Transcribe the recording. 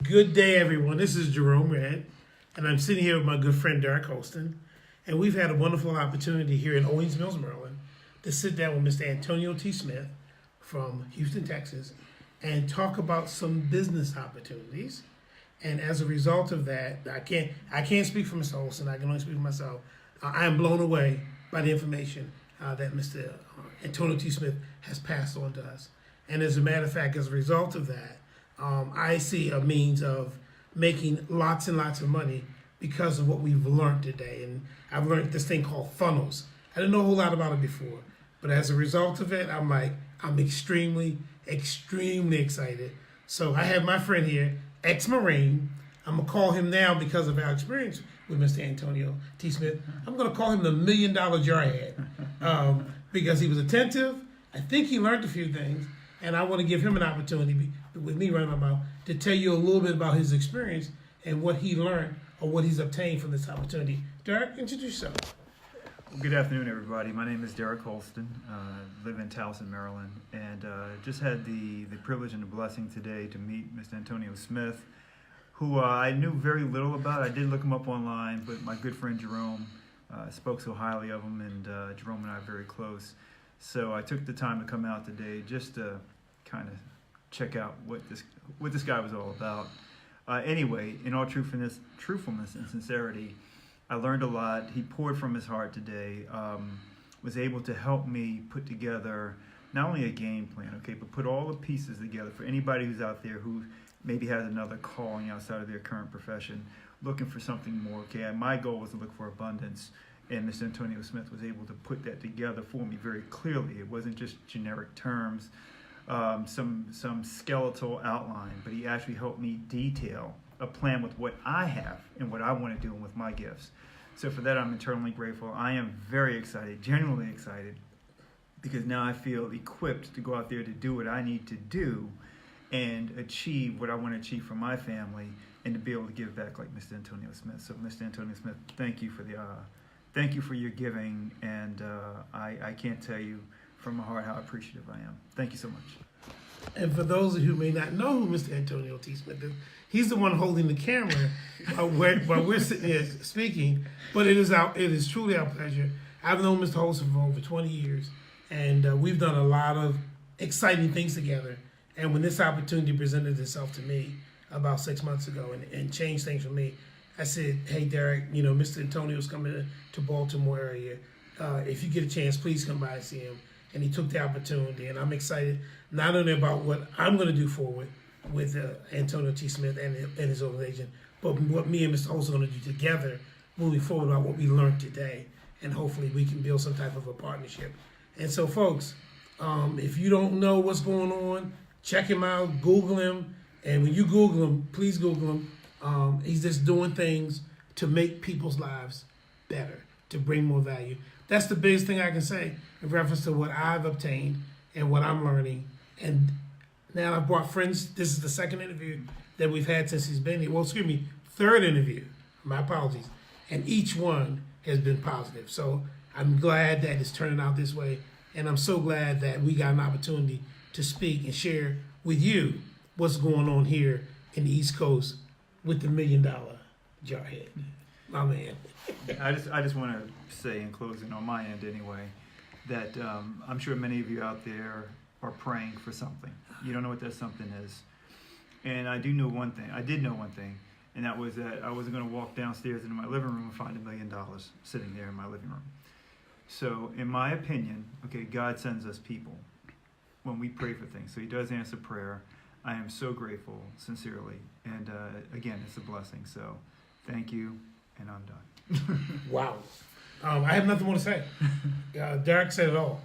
Good day, everyone. This is Jerome Red, and I'm sitting here with my good friend Derek Holston, and we've had a wonderful opportunity here in Owings Mills, Maryland, to sit down with Mr. Antonio T. Smith from Houston, Texas, and talk about some business opportunities. And as a result of that, I can't speak for Mr. Holston. I can only speak for myself. I am blown away by the information that Mr. Antonio T. Smith has passed on to us. And as a matter of fact, as a result of that, I see a means of making lots and lots of money because of what we've learned today. And I've learned this thing called funnels. I didn't know a whole lot about it before, but as a result of it, I'm extremely, extremely excited. So I have my friend here, ex-Marine. I'm gonna call him now because of our experience with Mr. Antonio T. Smith. I'm gonna call him the $1 million Jarhead because he was attentive. I think he learned a few things, and I want to give him an opportunity with me running my mouth to tell you a little bit about his experience and what he learned or what he's obtained from this opportunity. Derek, introduce yourself. Good afternoon, everybody. My name is Derek Holston. Live in Towson, Maryland, and just had the privilege and the blessing today to meet Mr. Antonio Smith, who I knew very little about. I did look him up online, but my good friend Jerome spoke so highly of him, and Jerome and I are very close. So I took the time to come out today just to kind of check out what this guy was all about. Anyway, in all truthfulness and sincerity, I learned a lot. He poured from his heart today, was able to help me put together not only a game plan, okay, but put all the pieces together for anybody who's out there who maybe has another calling outside of their current profession, looking for something more, okay. My goal was to look for abundance, and Mr. Antonio Smith was able to put that together for me very clearly. It wasn't just generic terms, some skeletal outline, but he actually helped me detail a plan with what I have and what I want to do with my gifts. So for that, I'm eternally grateful. I am very excited, genuinely excited, because now I feel equipped to go out there to do what I need to do and achieve what I want to achieve for my family and to be able to give back like Mr. Antonio Smith. So Mr. Antonio Smith, thank you for your giving, and I can't tell you from my heart how appreciative I am. Thank you so much. And for those who may not know who Mr. Antonio T. Smith is, he's the one holding the camera while we're sitting here speaking. But it is truly our pleasure. I've known Mr. Holston for over 20 years, and we've done a lot of exciting things together. And when this opportunity presented itself to me about 6 months ago and changed things for me, I said, hey, Derek, Mr. Antonio's coming to Baltimore area. If you get a chance, please come by and see him. And he took the opportunity, and I'm excited not only about what I'm going to do forward with Antonio T. Smith and his organization, but what me and Mr. Holston are going to do together moving forward about what we learned today, and hopefully we can build some type of a partnership. And so, folks, if you don't know what's going on, check him out, Google him, and when you Google him, please Google him. He's just doing things to make people's lives better, to bring more value. That's the biggest thing I can say in reference to what I've obtained and what I'm learning. And now I've brought friends. This is the second interview that we've had since he's been here. Well, excuse me, third interview. My apologies. And each one has been positive. So I'm glad that it's turning out this way. And I'm so glad that we got an opportunity to speak and share with you what's going on here in the East Coast with the $1 million Jarhead. My man. I just want to say in closing, on my end anyway, that I'm sure many of you out there are praying for something. You don't know what that something is. And I did know one thing, and that was that I wasn't going to walk downstairs into my living room and find $1 million sitting there in my living room. So in my opinion, okay, God sends us people when we pray for things. So he does answer prayer. I am so grateful, sincerely. And again, it's a blessing. So thank you, and I'm done. Wow. I have nothing more to say. Derek said it all.